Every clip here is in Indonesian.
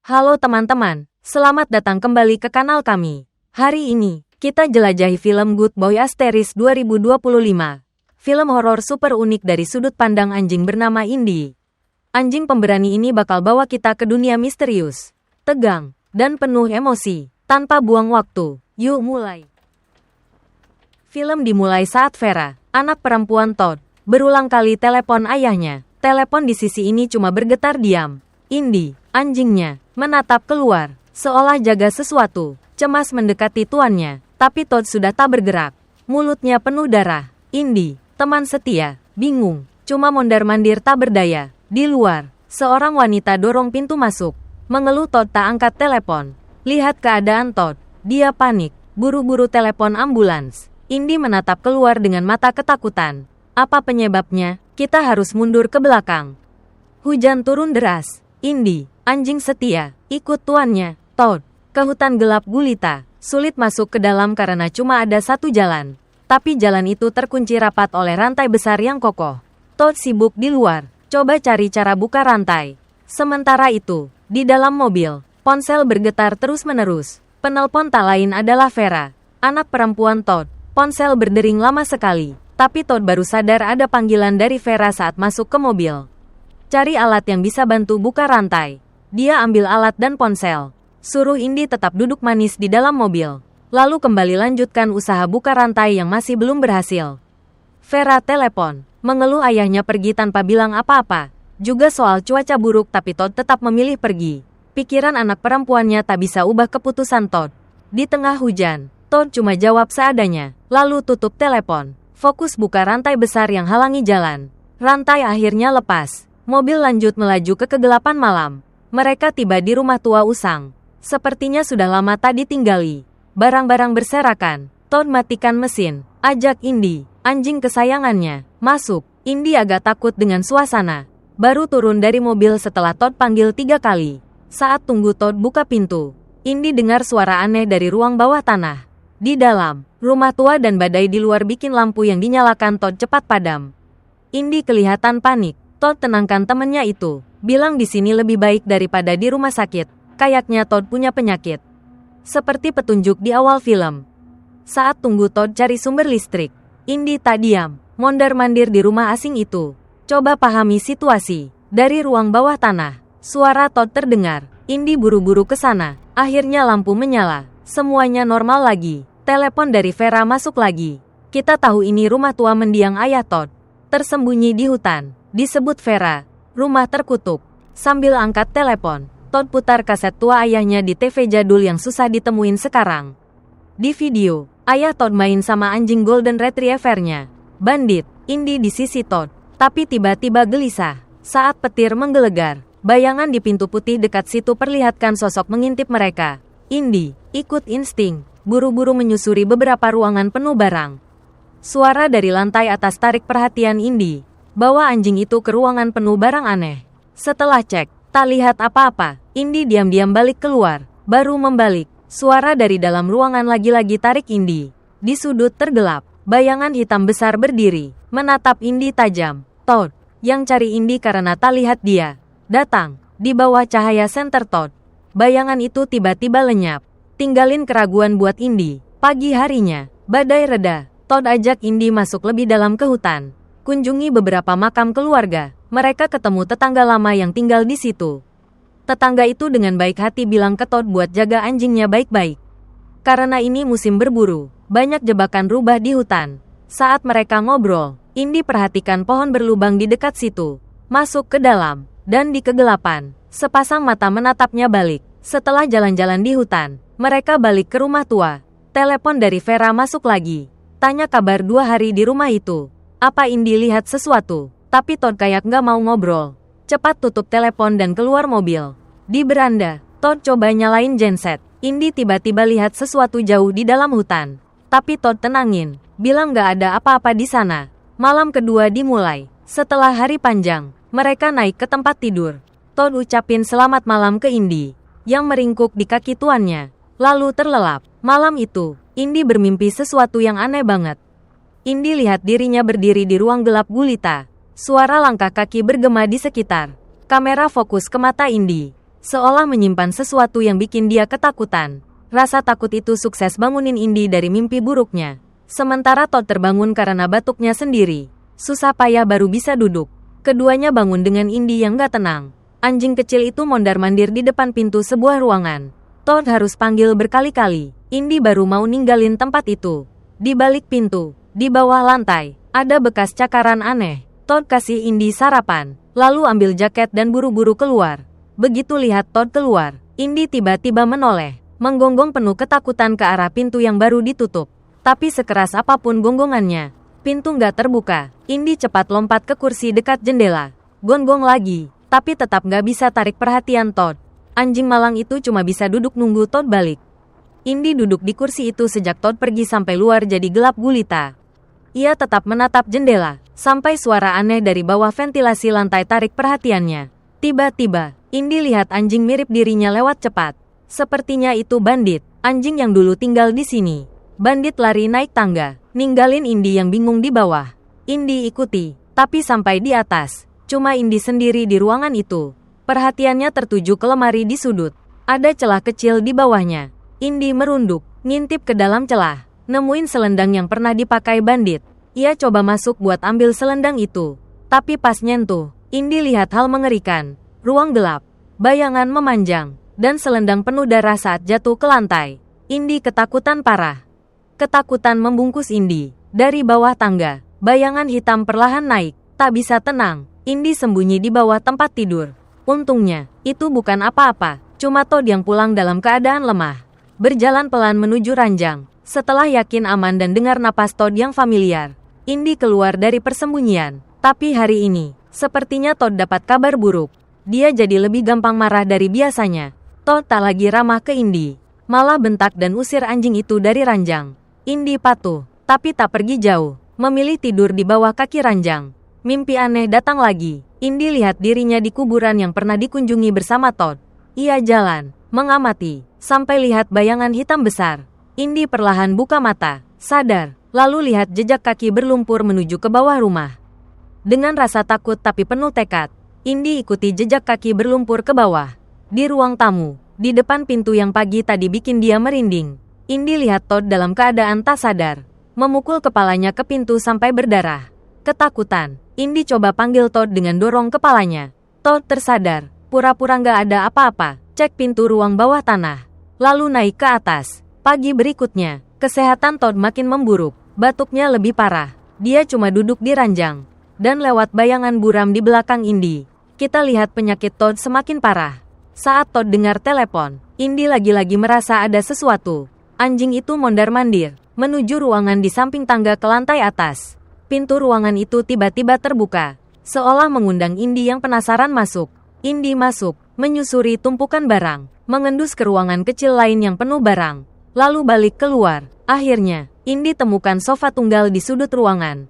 Halo teman-teman, selamat datang kembali ke kanal kami. Hari ini, kita jelajahi film Good Boy Asteris 2025. Film horor super unik dari sudut pandang anjing bernama Indy. Anjing pemberani ini bakal bawa kita ke dunia misterius, tegang, dan penuh emosi. Tanpa buang waktu, yuk mulai. Film dimulai saat Vera, anak perempuan Todd, berulang kali telepon ayahnya. Telepon di sisi ini cuma bergetar diam. Indy, anjingnya, menatap keluar, seolah jaga sesuatu, cemas mendekati tuannya. Tapi Todd sudah tak bergerak. Mulutnya penuh darah. Indy, teman setia, bingung, cuma mondar-mandir tak berdaya. Di luar, seorang wanita dorong pintu masuk. Mengeluh Todd tak angkat telepon. Lihat keadaan Todd, dia panik, buru-buru telepon ambulans. Indy menatap keluar dengan mata ketakutan. Apa penyebabnya? Kita harus mundur ke belakang. Hujan turun deras. Indy, anjing setia, ikut tuannya, Todd, ke hutan gelap gulita. Sulit masuk ke dalam karena cuma ada satu jalan. Tapi jalan itu terkunci rapat oleh rantai besar yang kokoh. Todd sibuk di luar, coba cari cara buka rantai. Sementara itu, di dalam mobil, ponsel bergetar terus-menerus. Penelpon tak lain adalah Vera, anak perempuan Todd. Ponsel berdering lama sekali, tapi Todd baru sadar ada panggilan dari Vera saat masuk ke mobil. Cari alat yang bisa bantu buka rantai. Dia ambil alat dan ponsel. Suruh Indy tetap duduk manis di dalam mobil. Lalu kembali lanjutkan usaha buka rantai yang masih belum berhasil. Vera telepon, mengeluh ayahnya pergi tanpa bilang apa-apa. Juga soal cuaca buruk tapi Todd tetap memilih pergi. Pikiran anak perempuannya tak bisa ubah keputusan Todd. Di tengah hujan, Todd cuma jawab seadanya, lalu tutup telepon. Fokus buka rantai besar yang halangi jalan. Rantai akhirnya lepas. Mobil lanjut melaju ke kegelapan malam. Mereka tiba di rumah tua usang. Sepertinya sudah lama tak ditinggali. Barang-barang berserakan. Todd matikan mesin. Ajak Indy, anjing kesayangannya, masuk. Indy agak takut dengan suasana. Baru turun dari mobil setelah Todd panggil 3 kali. Saat tunggu Todd buka pintu, Indy dengar suara aneh dari ruang bawah tanah. Di dalam, rumah tua dan badai di luar bikin lampu yang dinyalakan Todd cepat padam. Indy kelihatan panik. Todd tenangkan temannya itu. Bilang di sini lebih baik daripada di rumah sakit. Kayaknya Todd punya penyakit. Seperti petunjuk di awal film. Saat tunggu Todd cari sumber listrik, Indy tak diam, mondar-mandir di rumah asing itu. Coba pahami situasi. Dari ruang bawah tanah, suara Todd terdengar. Indy buru-buru ke sana. Akhirnya lampu menyala. Semuanya normal lagi. Telepon dari Vera masuk lagi. Kita tahu ini rumah tua mendiang ayah Todd. Tersembunyi di hutan. Disebut Vera. Rumah terkutuk. Sambil angkat telepon, Todd putar kaset tua ayahnya di TV jadul yang susah ditemuin sekarang. Di video, ayah Todd main sama anjing Golden Retriever-nya. Bandit, Indy di sisi Todd. Tapi tiba-tiba gelisah. Saat petir menggelegar, bayangan di pintu putih dekat situ perlihatkan sosok mengintip mereka. Indy, ikut insting, buru-buru menyusuri beberapa ruangan penuh barang. Suara dari lantai atas tarik perhatian Indy. Bawa anjing itu ke ruangan penuh barang aneh. Setelah cek, tak lihat apa-apa. Indy diam-diam balik keluar. Baru membalik, suara dari dalam ruangan lagi-lagi tarik Indy. Di sudut tergelap, bayangan hitam besar berdiri, menatap Indy tajam. Todd, yang cari Indy karena tak lihat dia, datang. Di bawah cahaya senter Todd, bayangan itu tiba-tiba lenyap. Tinggalin keraguan buat Indy. Pagi harinya, badai reda. Todd ajak Indy masuk lebih dalam ke hutan. Kunjungi beberapa makam keluarga. Mereka ketemu tetangga lama yang tinggal di situ. Tetangga itu dengan baik hati bilang ke Todd buat jaga anjingnya baik-baik. Karena ini musim berburu, banyak jebakan rubah di hutan. Saat mereka ngobrol, Indy perhatikan pohon berlubang di dekat situ. Masuk ke dalam, dan di kegelapan, sepasang mata menatapnya balik. Setelah jalan-jalan di hutan, mereka balik ke rumah tua. Telepon dari Vera masuk lagi. Tanya kabar 2 hari di rumah itu. Apa Indy lihat sesuatu? Tapi Todd kayak nggak mau ngobrol. Cepat tutup telepon dan keluar mobil. Di beranda, Todd coba nyalain genset. Indy tiba-tiba lihat sesuatu jauh di dalam hutan. Tapi Todd tenangin, bilang nggak ada apa-apa di sana. Malam kedua dimulai. Setelah hari panjang, mereka naik ke tempat tidur. Todd ucapin selamat malam ke Indy, yang meringkuk di kaki tuannya. Lalu terlelap. Malam itu, Indy bermimpi sesuatu yang aneh banget. Indy lihat dirinya berdiri di ruang gelap gulita. Suara langkah kaki bergema di sekitar. Kamera fokus ke mata Indy. seolah menyimpan sesuatu yang bikin dia ketakutan. Rasa takut itu sukses bangunin Indy dari mimpi buruknya. Sementara Todd terbangun karena batuknya sendiri. Susah payah baru bisa duduk. Keduanya bangun dengan Indy yang gak tenang. Anjing kecil itu mondar-mandir di depan pintu sebuah ruangan. Todd harus panggil berkali-kali. Indy baru mau ninggalin tempat itu. Di balik pintu, di bawah lantai, ada bekas cakaran aneh. Todd kasih Indy sarapan, lalu ambil jaket dan buru-buru keluar. Begitu lihat Todd keluar, Indy tiba-tiba menoleh. Menggonggong penuh ketakutan ke arah pintu yang baru ditutup. Tapi sekeras apapun gonggongannya, pintu nggak terbuka. Indy cepat lompat ke kursi dekat jendela. Gonggong lagi, tapi tetap nggak bisa tarik perhatian Todd. Anjing malang itu cuma bisa duduk nunggu Todd balik. Indy duduk di kursi itu sejak Todd pergi sampai luar jadi gelap gulita. Ia tetap menatap jendela, sampai suara aneh dari bawah ventilasi lantai tarik perhatiannya. Tiba-tiba, Indy lihat anjing mirip dirinya lewat cepat. Sepertinya itu bandit, anjing yang dulu tinggal di sini. Bandit lari naik tangga, ninggalin Indy yang bingung di bawah. Indy ikuti, tapi sampai di atas, cuma Indy sendiri di ruangan itu. Perhatiannya tertuju ke lemari di sudut. Ada celah kecil di bawahnya. Indy merunduk, ngintip ke dalam celah, nemuin selendang yang pernah dipakai bandit. Ia coba masuk buat ambil selendang itu. Tapi pas nyentuh, Indy lihat hal mengerikan. Ruang gelap, bayangan memanjang, dan selendang penuh darah saat jatuh ke lantai. Indy ketakutan parah. Ketakutan membungkus Indy. Dari bawah tangga, bayangan hitam perlahan naik. Tak bisa tenang, Indy sembunyi di bawah tempat tidur. Untungnya, itu bukan apa-apa. Cuma Todd yang pulang dalam keadaan lemah. Berjalan pelan menuju ranjang. Setelah yakin aman dan dengar napas Todd yang familiar, Indy keluar dari persembunyian. Tapi hari ini, sepertinya Todd dapat kabar buruk. Dia jadi lebih gampang marah dari biasanya. Todd tak lagi ramah ke Indy, malah bentak dan usir anjing itu dari ranjang. Indy patuh, tapi tak pergi jauh, memilih tidur di bawah kaki ranjang. Mimpi aneh datang lagi. Indy lihat dirinya di kuburan yang pernah dikunjungi bersama Todd. Ia jalan, mengamati, sampai lihat bayangan hitam besar. Indy perlahan buka mata, sadar, lalu lihat jejak kaki berlumpur menuju ke bawah rumah. Dengan rasa takut tapi penuh tekad, Indy ikuti jejak kaki berlumpur ke bawah. Di ruang tamu, di depan pintu yang pagi tadi bikin dia merinding, Indy lihat Todd dalam keadaan tak sadar, memukul kepalanya ke pintu sampai berdarah. Ketakutan, Indy coba panggil Todd dengan dorong kepalanya. Todd tersadar, pura-pura nggak ada apa-apa, cek pintu ruang bawah tanah, lalu naik ke atas. Pagi berikutnya, kesehatan Todd makin memburuk, batuknya lebih parah. Dia cuma duduk di ranjang, dan lewat bayangan buram di belakang Indy, kita lihat penyakit Todd semakin parah. Saat Todd dengar telepon, Indy lagi-lagi merasa ada sesuatu. Anjing itu mondar-mandir, menuju ruangan di samping tangga ke lantai atas. Pintu ruangan itu tiba-tiba terbuka, seolah mengundang Indy yang penasaran masuk. Indy masuk, menyusuri tumpukan barang, mengendus ke ruangan kecil lain yang penuh barang, lalu balik keluar. Akhirnya, Indy temukan sofa tunggal di sudut ruangan.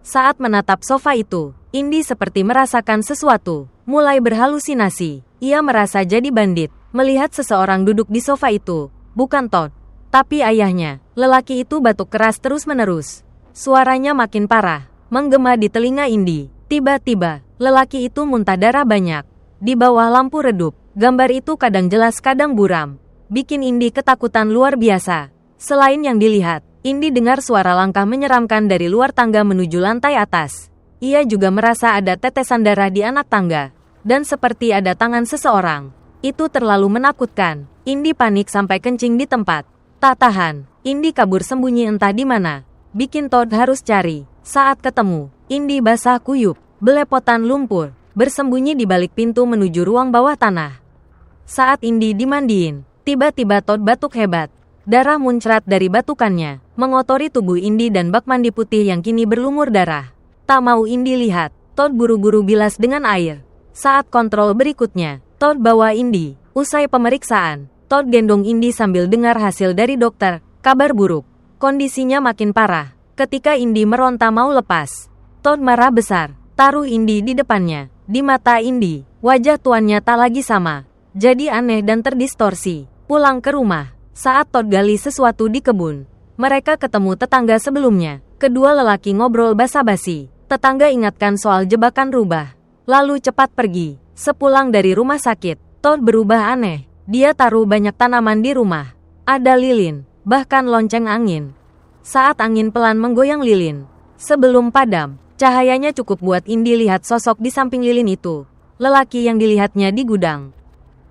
Saat menatap sofa itu, Indy seperti merasakan sesuatu, mulai berhalusinasi. Ia merasa jadi bandit, melihat seseorang duduk di sofa itu. Bukan Todd, tapi ayahnya. Lelaki itu batuk keras terus-menerus. Suaranya makin parah, menggema di telinga Indy. Tiba-tiba, lelaki itu muntah darah banyak. Di bawah lampu redup, gambar itu kadang jelas kadang buram. Bikin Indy ketakutan luar biasa. Selain yang dilihat, Indy dengar suara langkah menyeramkan dari luar tangga menuju lantai atas. Ia juga merasa ada tetesan darah di anak tangga. Dan seperti ada tangan seseorang. Itu terlalu menakutkan. Indy panik sampai kencing di tempat. Tak tahan, Indy kabur sembunyi entah di mana. Bikin Todd harus cari. Saat ketemu, Indy basah kuyup, belepotan lumpur, bersembunyi di balik pintu menuju ruang bawah tanah. Saat Indy dimandiin, tiba-tiba Todd batuk hebat. Darah muncrat dari batukannya, mengotori tubuh Indy dan bak mandi putih yang kini berlumur darah. Tak mau Indy lihat, Todd buru-buru bilas dengan air. Saat kontrol berikutnya, Todd bawa Indy. Usai pemeriksaan, Todd gendong Indy sambil dengar hasil dari dokter. Kabar buruk, kondisinya makin parah. Ketika Indy meronta mau lepas, Todd marah besar, taruh Indy di depannya. Di mata Indy, wajah tuannya tak lagi sama. Jadi aneh dan terdistorsi. Pulang ke rumah, saat Todd gali sesuatu di kebun, mereka ketemu tetangga sebelumnya. Kedua lelaki ngobrol basa-basi. Tetangga ingatkan soal jebakan rubah, lalu cepat pergi. Sepulang dari rumah sakit, Todd berubah aneh. Dia taruh banyak tanaman di rumah. Ada lilin, bahkan lonceng angin. Saat angin pelan menggoyang lilin, sebelum padam, cahayanya cukup buat Indi lihat sosok di samping lilin itu. Lelaki yang dilihatnya di gudang.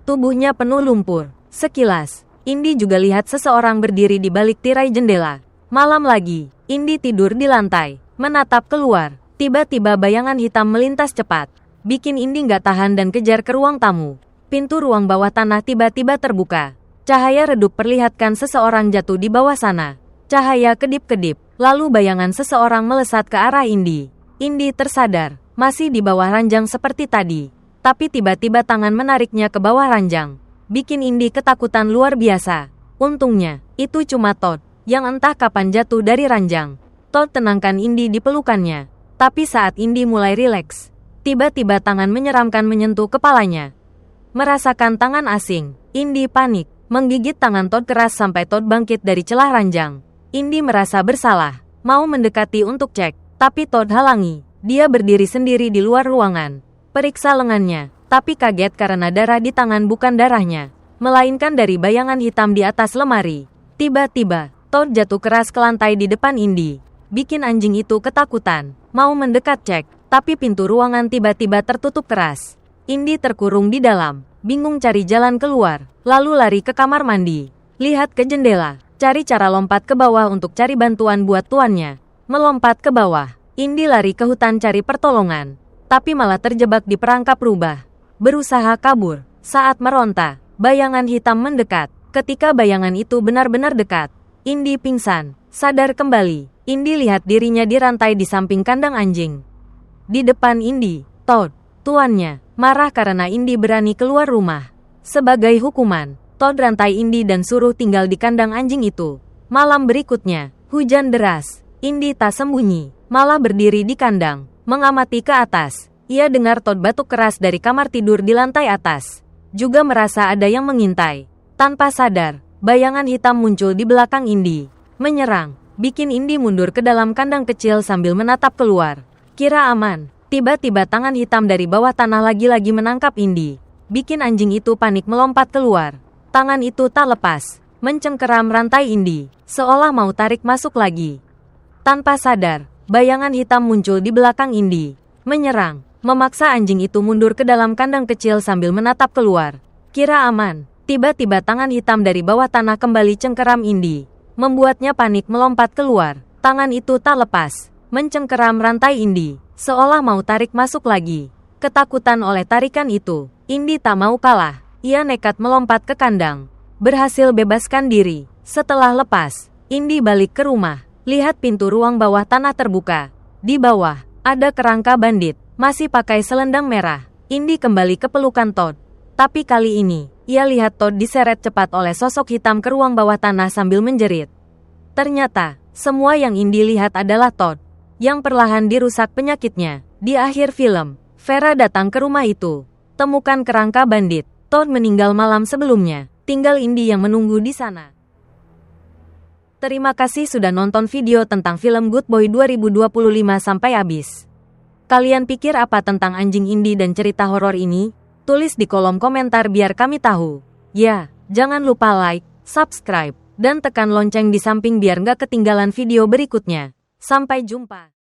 Tubuhnya penuh lumpur. Sekilas, Indi juga lihat seseorang berdiri di balik tirai jendela. Malam lagi, Indi tidur di lantai, menatap keluar. Tiba-tiba bayangan hitam melintas cepat, bikin Indi nggak tahan dan kejar ke ruang tamu. Pintu ruang bawah tanah tiba-tiba terbuka. Cahaya redup perlihatkan seseorang jatuh di bawah sana. Cahaya kedip-kedip, lalu bayangan seseorang melesat ke arah Indi. Indi tersadar, masih di bawah ranjang seperti tadi. Tapi tiba-tiba tangan menariknya ke bawah ranjang, bikin Indi ketakutan luar biasa. Untungnya, itu cuma Todd, yang entah kapan jatuh dari ranjang. Todd tenangkan Indi di pelukannya. Tapi saat Indi mulai rileks, tiba-tiba tangan menyeramkan menyentuh kepalanya. Merasakan tangan asing, Indi panik, menggigit tangan Todd keras sampai Todd bangkit dari celah ranjang. Indi merasa bersalah, mau mendekati untuk cek, tapi Todd halangi. Dia berdiri sendiri di luar ruangan, periksa lengannya, tapi kaget karena darah di tangan bukan darahnya, melainkan dari bayangan hitam di atas lemari. Tiba-tiba, Todd jatuh keras ke lantai di depan Indi, bikin anjing itu ketakutan, mau mendekat cek, tapi pintu ruangan tiba-tiba tertutup keras. Indi terkurung di dalam, bingung cari jalan keluar, lalu lari ke kamar mandi. Lihat ke jendela, cari cara lompat ke bawah untuk cari bantuan buat tuannya. Melompat ke bawah, Indi lari ke hutan cari pertolongan, tapi malah terjebak di perangkap rubah. Berusaha kabur, saat meronta, bayangan hitam mendekat. Ketika bayangan itu benar-benar dekat, Indi pingsan, sadar kembali. Indi lihat dirinya dirantai di samping kandang anjing. Di depan Indi, Todd, tuannya, marah karena Indi berani keluar rumah. Sebagai hukuman, Todd rantai Indi dan suruh tinggal di kandang anjing itu. Malam berikutnya, hujan deras. Indi tak sembunyi, malah berdiri di kandang, mengamati ke atas. Ia dengar Todd batuk keras dari kamar tidur di lantai atas. Juga merasa ada yang mengintai. Tanpa sadar, bayangan hitam muncul di belakang Indi, menyerang, bikin Indi mundur ke dalam kandang kecil sambil menatap keluar. Kira aman. Tiba-tiba tangan hitam dari bawah tanah lagi-lagi menangkap Indi, bikin anjing itu panik melompat keluar. Tangan itu tak lepas, mencengkeram rantai Indi, seolah mau tarik masuk lagi. Tanpa sadar, bayangan hitam muncul di belakang Indi, menyerang, memaksa anjing itu mundur ke dalam kandang kecil sambil menatap keluar. Kira aman. Tiba-tiba tangan hitam dari bawah tanah kembali cengkeram Indi, membuatnya panik melompat keluar. Tangan itu tak lepas, mencengkeram rantai Indi, seolah mau tarik masuk lagi. Ketakutan oleh tarikan itu, Indi tak mau kalah. Ia nekat melompat ke kandang, berhasil bebaskan diri. Setelah lepas, Indi balik ke rumah, lihat pintu ruang bawah tanah terbuka. Di bawah, ada kerangka bandit, masih pakai selendang merah. Indi kembali ke pelukan Todd. Tapi kali ini, ia lihat Todd diseret cepat oleh sosok hitam ke ruang bawah tanah sambil menjerit. Ternyata, semua yang Indi lihat adalah Todd, yang perlahan dirusak penyakitnya. Di akhir film, Vera datang ke rumah itu, temukan kerangka bandit. Todd meninggal malam sebelumnya, tinggal Indi yang menunggu di sana. Terima kasih sudah nonton video tentang film Good Boy 2025 sampai habis. Kalian pikir apa tentang anjing Indi dan cerita horor ini? Tulis di kolom komentar biar kami tahu. Ya, jangan lupa like, subscribe, dan tekan lonceng di samping biar nggak ketinggalan video berikutnya. Sampai jumpa.